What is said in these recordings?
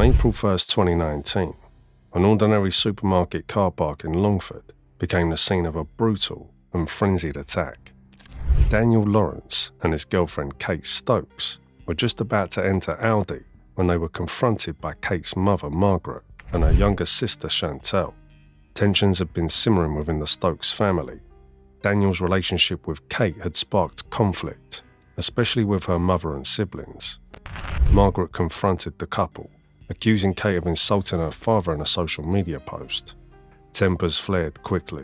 On April 1st, 2019, an ordinary supermarket car park in Longford became the scene of a brutal and frenzied attack. Daniel Lawrence and his girlfriend Kate Stokes were just about to enter Aldi when they were confronted by Kate's mother Margaret and her younger sister Chantel. Tensions had been simmering within the Stokes family. Daniel's relationship with Kate had sparked conflict, especially with her mother and siblings. Margaret confronted the couple, accusing Kate of insulting her father in a social media post. Tempers flared quickly.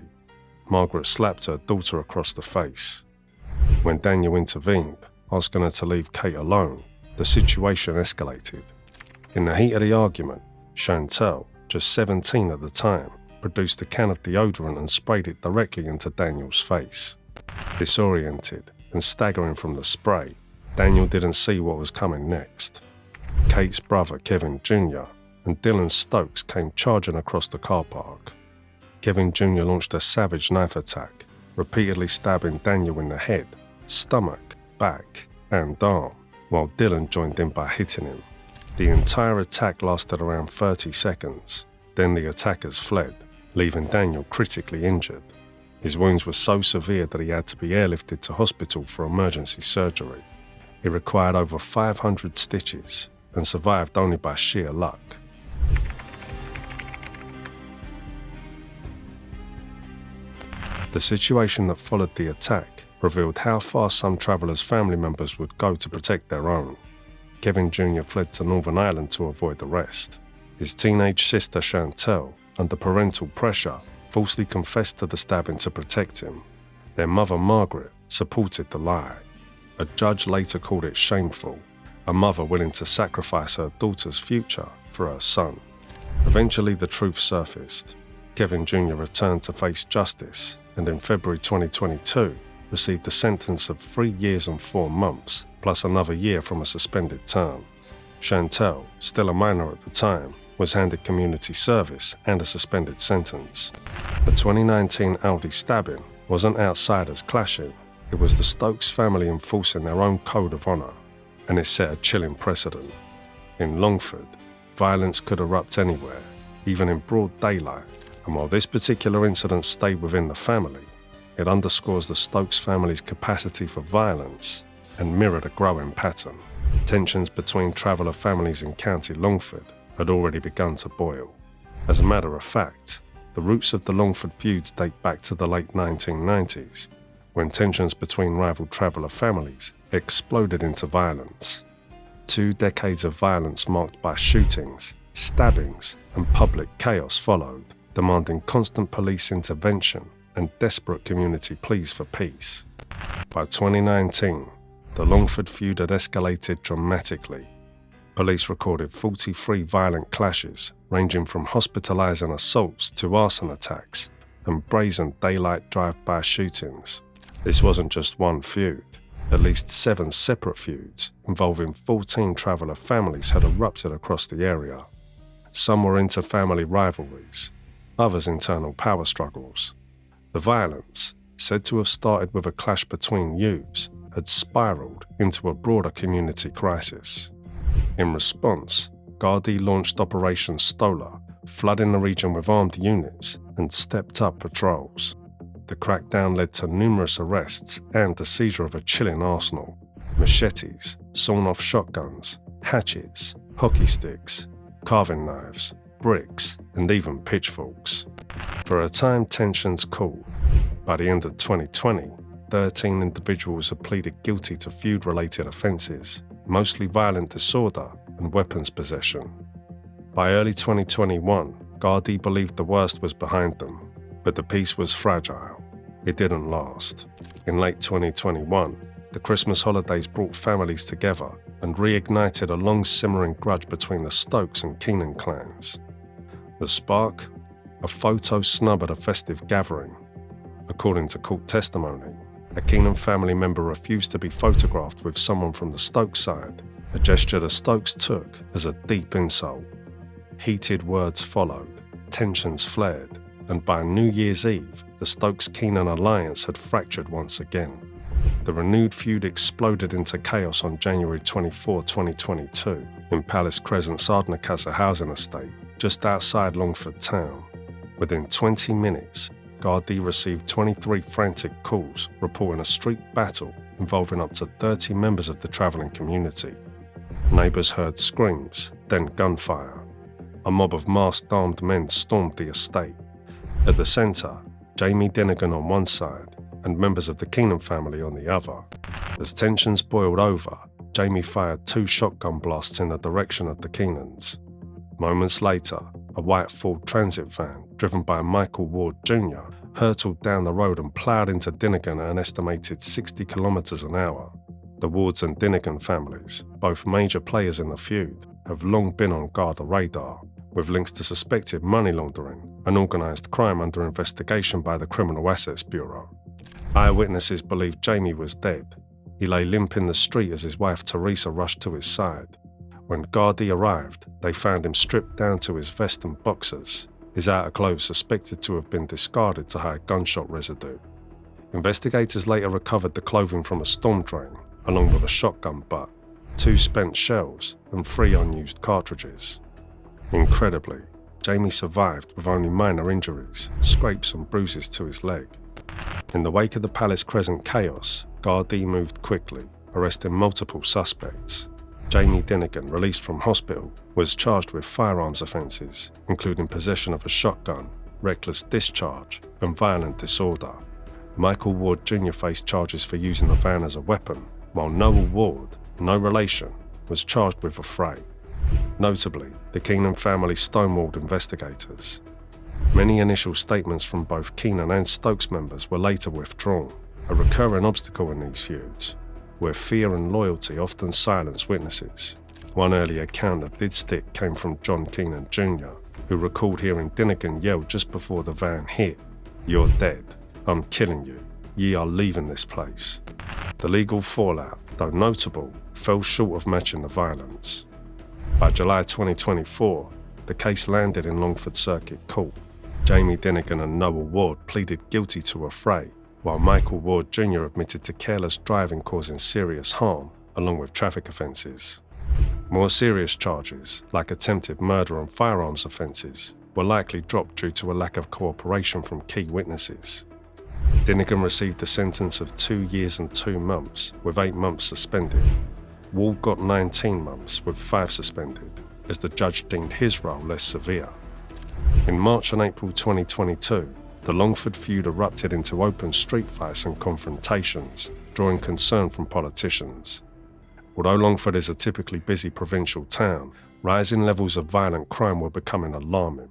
Margaret slapped her daughter across the face. When Daniel intervened, asking her to leave Kate alone, the situation escalated. In the heat of the argument, Chantel, just 17 at the time, produced a can of deodorant and sprayed it directly into Daniel's face. Disoriented and staggering from the spray, Daniel didn't see what was coming next. Kate's brother Kevin Jr. and Dylan Stokes came charging across the car park. Kevin Jr. launched a savage knife attack, repeatedly stabbing Daniel in the head, stomach, back, and arm, while Dylan joined in by hitting him. The entire attack lasted around 30 seconds. Then the attackers fled, leaving Daniel critically injured. His wounds were so severe that he had to be airlifted to hospital for emergency surgery. He required over 500 stitches and survived only by sheer luck. The situation that followed the attack revealed how far some travellers' family members would go to protect their own. Kevin Jr. fled to Northern Ireland to avoid arrest. His teenage sister Chantel, under parental pressure, falsely confessed to the stabbing to protect him. Their mother Margaret supported the lie. A judge later called it shameful, a mother willing to sacrifice her daughter's future for her son. Eventually the truth surfaced. Kevin Jr. returned to face justice and in February 2022 received a sentence of 3 years and 4 months plus another year from a suspended term. Chantel, still a minor at the time, was handed community service and a suspended sentence. The 2019 Aldi stabbing wasn't outsiders clashing, it was the Stokes family enforcing their own code of honour, and it set a chilling precedent. In Longford, violence could erupt anywhere, even in broad daylight, and while this particular incident stayed within the family, it underscores the Stokes family's capacity for violence and mirrored a growing pattern. Tensions between traveller families in County Longford had already begun to boil. As a matter of fact, the roots of the Longford feuds date back to the late 1990s, when tensions between rival traveller families exploded into violence. 2 decades of violence marked by shootings, stabbings, and public chaos followed, demanding constant police intervention and desperate community pleas for peace. By 2019, the Longford feud had escalated dramatically. Police recorded 43 violent clashes, ranging from hospitalizing assaults to arson attacks and brazen daylight drive-by shootings. This wasn't just one feud. At least 7 separate feuds involving 14 traveller families had erupted across the area. Some were inter-family rivalries, others internal power struggles. The violence, said to have started with a clash between youths, had spiralled into a broader community crisis. In response, Gardaí launched Operation Stola, flooding the region with armed units and stepped up patrols. The crackdown led to numerous arrests and the seizure of a chilling arsenal: machetes, sawn-off shotguns, hatchets, hockey sticks, carving knives, bricks, and even pitchforks. For a time, tensions cooled. By the end of 2020, 13 individuals had pleaded guilty to feud-related offences, mostly violent disorder and weapons possession. By early 2021, Gardaí believed the worst was behind them, but the peace was fragile. It didn't last. In late 2021, the Christmas holidays brought families together and reignited a long-simmering grudge between the Stokes and Keenan clans. The spark? A photo snub at a festive gathering. According to court testimony, a Keenan family member refused to be photographed with someone from the Stokes side, a gesture the Stokes took as a deep insult. Heated words followed, tensions flared, and by New Year's Eve, the Stokes-Keenan alliance had fractured once again. The renewed feud exploded into chaos on January 24, 2022, in Palace Crescent's Ardnacasa housing estate, just outside Longford town. Within 20 minutes, Gardaí received 23 frantic calls reporting a street battle involving up to 30 members of the travelling community. Neighbours heard screams, then gunfire. A mob of masked armed men stormed the estate. At the centre, Jamie Dinnigan on one side and members of the Keenan family on the other. As tensions boiled over, Jamie fired 2 shotgun blasts in the direction of the Keenans. Moments later, a white Ford Transit van, driven by Michael Ward Jr., hurtled down the road and ploughed into Dinnigan at an estimated 60 kilometres an hour. The Wards and Dinnigan families, both major players in the feud, have long been on Garda radar, with links to suspected money laundering and organised crime under investigation by the Criminal Assets Bureau. Eyewitnesses believe Jamie was dead. He lay limp in the street as his wife Teresa rushed to his side. When Gardaí arrived, they found him stripped down to his vest and boxers, his outer clothes suspected to have been discarded to hide gunshot residue. Investigators later recovered the clothing from a storm drain, along with a shotgun butt, 2 spent shells, and 3 unused cartridges. Incredibly, Jamie survived with only minor injuries, scrapes and bruises to his leg. In the wake of the Palace Crescent chaos, Gardaí moved quickly, arresting multiple suspects. Jamie Dinnigan, released from hospital, was charged with firearms offences, including possession of a shotgun, reckless discharge, and violent disorder. Michael Ward Jr. faced charges for using the van as a weapon, while Noel Ward, no relation, was charged with affray. Notably, the Keenan family stonewalled investigators. Many initial statements from both Keenan and Stokes members were later withdrawn, a recurring obstacle in these feuds, where fear and loyalty often silence witnesses. One early account that did stick came from John Keenan Jr., who recalled hearing Dinnigan yell just before the van hit, "You're dead. I'm killing you. Ye are leaving this place." The legal fallout, though notable, fell short of matching the violence. By July 2024, the case landed in Longford Circuit Court. Jamie Dinnigan and Noel Ward pleaded guilty to affray, while Michael Ward Jr. admitted to careless driving causing serious harm, along with traffic offences. More serious charges, like attempted murder and firearms offences, were likely dropped due to a lack of cooperation from key witnesses. Dinnigan received a sentence of 2 years and 2 months, with 8 months suspended. Ward got 19 months, with 5 suspended, as the judge deemed his role less severe. In March and April 2022, the Longford feud erupted into open street fights and confrontations, drawing concern from politicians. Although Longford is a typically busy provincial town, rising levels of violent crime were becoming alarming.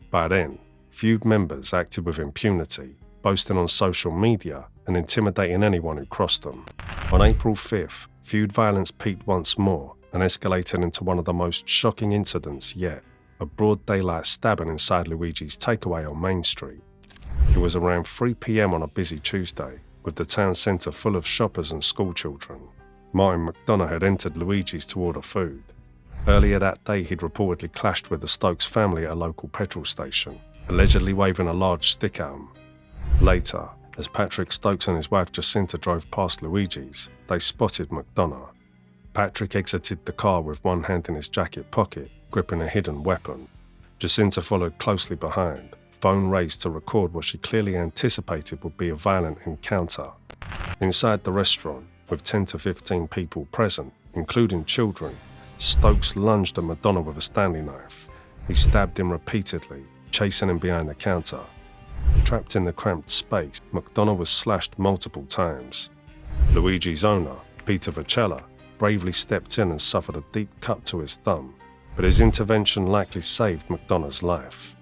By then, feud members acted with impunity, boasting on social media and intimidating anyone who crossed them. On April 5th, feud violence peaked once more and escalated into one of the most shocking incidents yet, a broad daylight stabbing inside Luigi's takeaway on Main Street. It was around 3 p.m. on a busy Tuesday, with the town centre full of shoppers and schoolchildren. Martin McDonough had entered Luigi's to order food. Earlier that day, he'd reportedly clashed with the Stokes family at a local petrol station, allegedly waving a large stick at him. Later, as Patrick Stokes and his wife Jacinta drove past Luigi's, they spotted McDonough. Patrick exited the car with one hand in his jacket pocket, gripping a hidden weapon. Jacinta followed closely behind, phone raised to record what she clearly anticipated would be a violent encounter. Inside the restaurant, with 10 to 15 people present, including children, Stokes lunged at McDonough with a Stanley knife. He stabbed him repeatedly, chasing him behind the counter. Trapped in the cramped space, McDonough was slashed multiple times. Luigi's owner, Peter Vicella, bravely stepped in and suffered a deep cut to his thumb, but his intervention likely saved McDonough's life.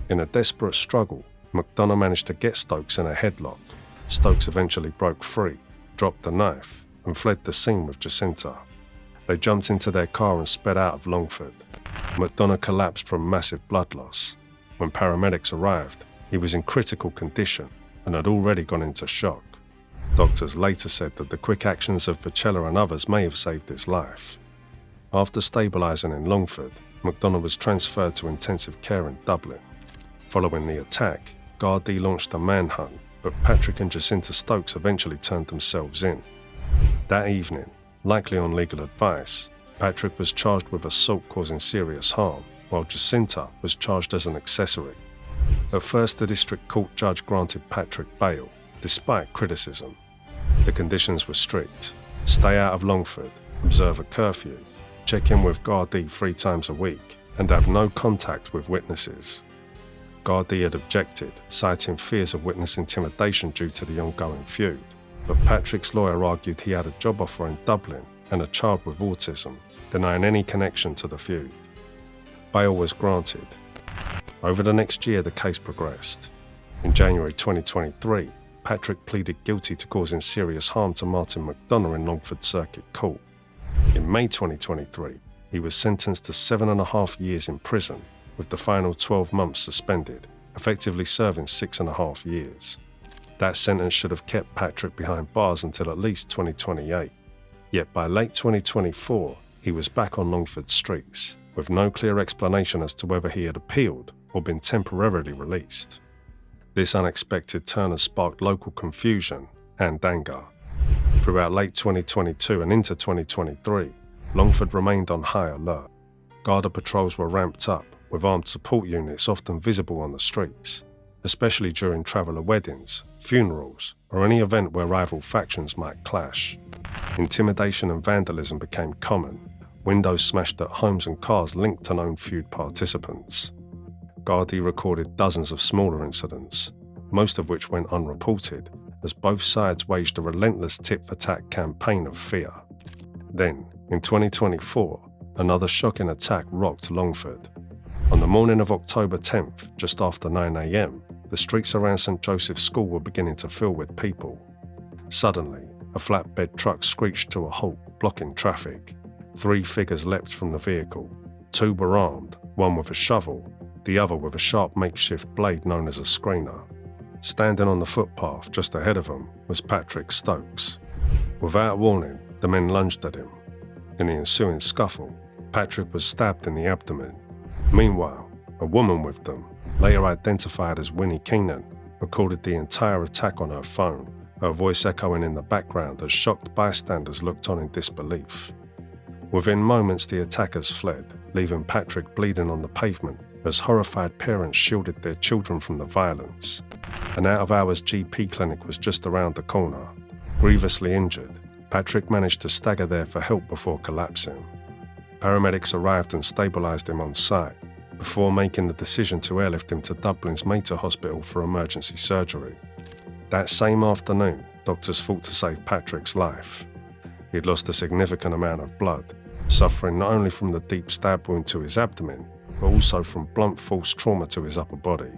In a desperate struggle, McDonough managed to get Stokes in a headlock. Stokes eventually broke free, dropped the knife, and fled the scene with Jacinta. They jumped into their car and sped out of Longford. McDonough collapsed from massive blood loss. When paramedics arrived, he was in critical condition and had already gone into shock. Doctors later said that the quick actions of Vicella and others may have saved his life. After stabilising in Longford, McDonough was transferred to intensive care in Dublin. Following the attack, Gardaí launched a manhunt, but Patrick and Jacinta Stokes eventually turned themselves in. That evening, likely on legal advice, Patrick was charged with assault causing serious harm, while Jacinta was charged as an accessory. At first, the district court judge granted Patrick bail, despite criticism. The conditions were strict: stay out of Longford, observe a curfew, check in with Gardaí 3 times a week, and have no contact with witnesses. Gardaí had objected, citing fears of witness intimidation due to the ongoing feud, but Patrick's lawyer argued he had a job offer in Dublin and a child with autism, denying any connection to the feud. Bail was granted. Over the next year, the case progressed. In January 2023, Patrick pleaded guilty to causing serious harm to Martin McDonough in Longford Circuit Court. In May 2023, he was sentenced to 7.5 years in prison, with the final 12 months suspended, effectively serving 6.5 years. That sentence should have kept Patrick behind bars until at least 2028. Yet by late 2024, he was back on Longford streets, with no clear explanation as to whether he had appealed or been temporarily released. This unexpected turn has sparked local confusion and anger. Throughout late 2022 and into 2023, Longford remained on high alert. Garda patrols were ramped up, with armed support units often visible on the streets, especially during traveller weddings, funerals, or any event where rival factions might clash. Intimidation and vandalism became common, windows smashed at homes and cars linked to known feud participants. Gardaí recorded dozens of smaller incidents, most of which went unreported, as both sides waged a relentless tit-for-tat campaign of fear. Then, in 2024, another shocking attack rocked Longford. On the morning of October 10th, just after 9 a.m, the streets around St Joseph's School were beginning to fill with people. Suddenly, a flatbed truck screeched to a halt, blocking traffic. 3 figures leapt from the vehicle. 2 were armed, one with a shovel, the other with a sharp makeshift blade known as a screener. Standing on the footpath just ahead of them was Patrick Stokes. Without warning, the men lunged at him. In the ensuing scuffle, Patrick was stabbed in the abdomen. Meanwhile, a woman with them, later identified as Winnie Keenan, recorded the entire attack on her phone, her voice echoing in the background as shocked bystanders looked on in disbelief. Within moments, the attackers fled, leaving Patrick bleeding on the pavement as horrified parents shielded their children from the violence. An out-of-hours GP clinic was just around the corner. Grievously injured, Patrick managed to stagger there for help before collapsing. Paramedics arrived and stabilised him on site, before making the decision to airlift him to Dublin's Mater Hospital for emergency surgery. That same afternoon, doctors fought to save Patrick's life. He had lost a significant amount of blood, suffering not only from the deep stab wound to his abdomen, but also from blunt force trauma to his upper body.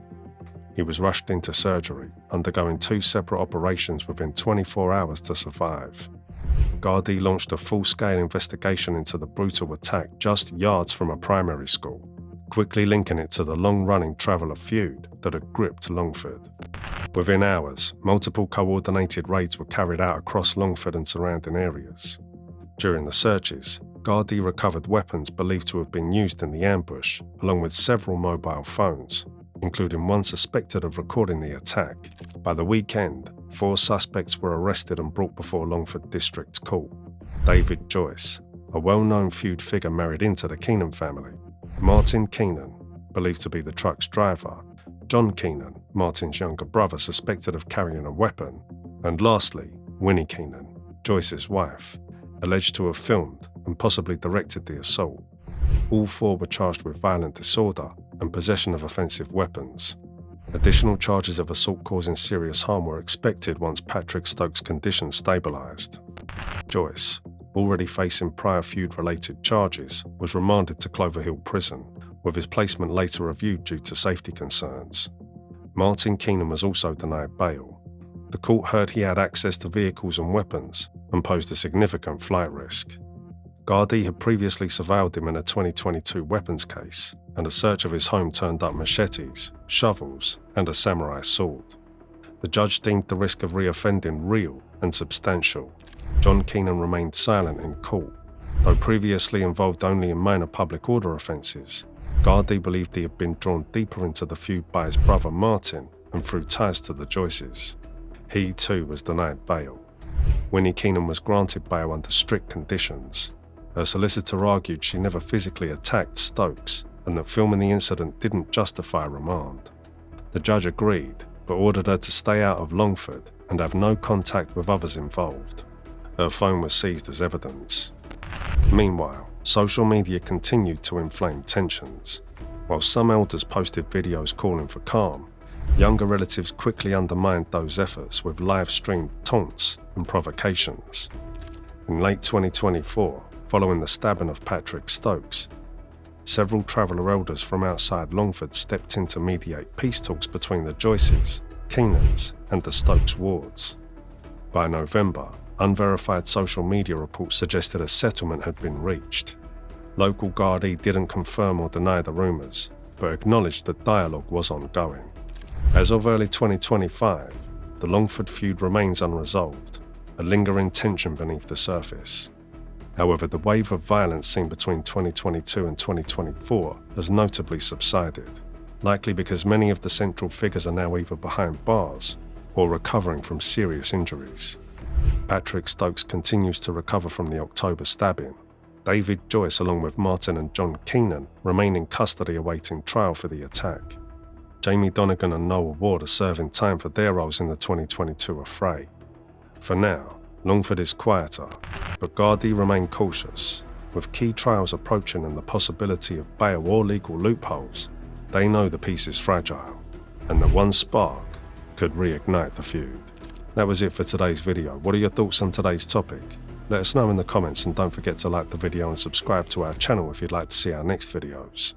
He was rushed into surgery, undergoing 2 separate operations within 24 hours to survive. Gardaí launched a full-scale investigation into the brutal attack just yards from a primary school, quickly linking it to the long-running traveller feud that had gripped Longford. Within hours, multiple coordinated raids were carried out across Longford and surrounding areas. During the searches, Gardaí recovered weapons believed to have been used in the ambush, along with several mobile phones, including one suspected of recording the attack. By the weekend, 4 suspects were arrested and brought before Longford District Court. David Joyce, a well-known feud figure married into the Keenan family, Martin Keenan, believed to be the truck's driver, John Keenan, Martin's younger brother suspected of carrying a weapon, and lastly, Winnie Keenan, Joyce's wife, alleged to have filmed and possibly directed the assault. All 4 were charged with violent disorder and possession of offensive weapons. Additional charges of assault causing serious harm were expected once Patrick Stokes' condition stabilised. Joyce, already facing prior feud-related charges, was remanded to Cloverhill Prison, with his placement later reviewed due to safety concerns. Martin Keenan was also denied bail. The court heard he had access to vehicles and weapons and posed a significant flight risk. Gardaí had previously surveilled him in a 2022 weapons case, and a search of his home turned up machetes, shovels, and a samurai sword. The judge deemed the risk of reoffending real and substantial. John Keenan remained silent in court. Though previously involved only in minor public order offences, Gardaí believed he had been drawn deeper into the feud by his brother Martin and through ties to the Joyces. He too was denied bail. Winnie Keenan was granted bail under strict conditions. Her solicitor argued she never physically attacked Stokes and that filming the incident didn't justify remand. The judge agreed, but ordered her to stay out of Longford and have no contact with others involved. Her phone was seized as evidence. Meanwhile, social media continued to inflame tensions. While some elders posted videos calling for calm, younger relatives quickly undermined those efforts with live-streamed taunts and provocations. In late 2024, following the stabbing of Patrick Stokes, several Traveller elders from outside Longford stepped in to mediate peace talks between the Joyces, Keenans, and the Stokes wards. By November, unverified social media reports suggested a settlement had been reached. Local Gardaí didn't confirm or deny the rumours, but acknowledged that dialogue was ongoing. As of early 2025, the Longford feud remains unresolved, a lingering tension beneath the surface. However, the wave of violence seen between 2022 and 2024 has notably subsided, likely because many of the central figures are now either behind bars or recovering from serious injuries. Patrick Stokes continues to recover from the October stabbing. David Joyce, along with Martin and John Keenan, remain in custody awaiting trial for the attack. Jamie Donegan and Noah Ward are serving time for their roles in the 2022 affray. For now, Longford is quieter, but Gardaí remain cautious. With key trials approaching and the possibility of bail or legal loopholes, they know the peace is fragile, and that one spark could reignite the feud. That was it for today's video. What are your thoughts on today's topic? Let us know in the comments, and don't forget to like the video and subscribe to our channel if you'd like to see our next videos.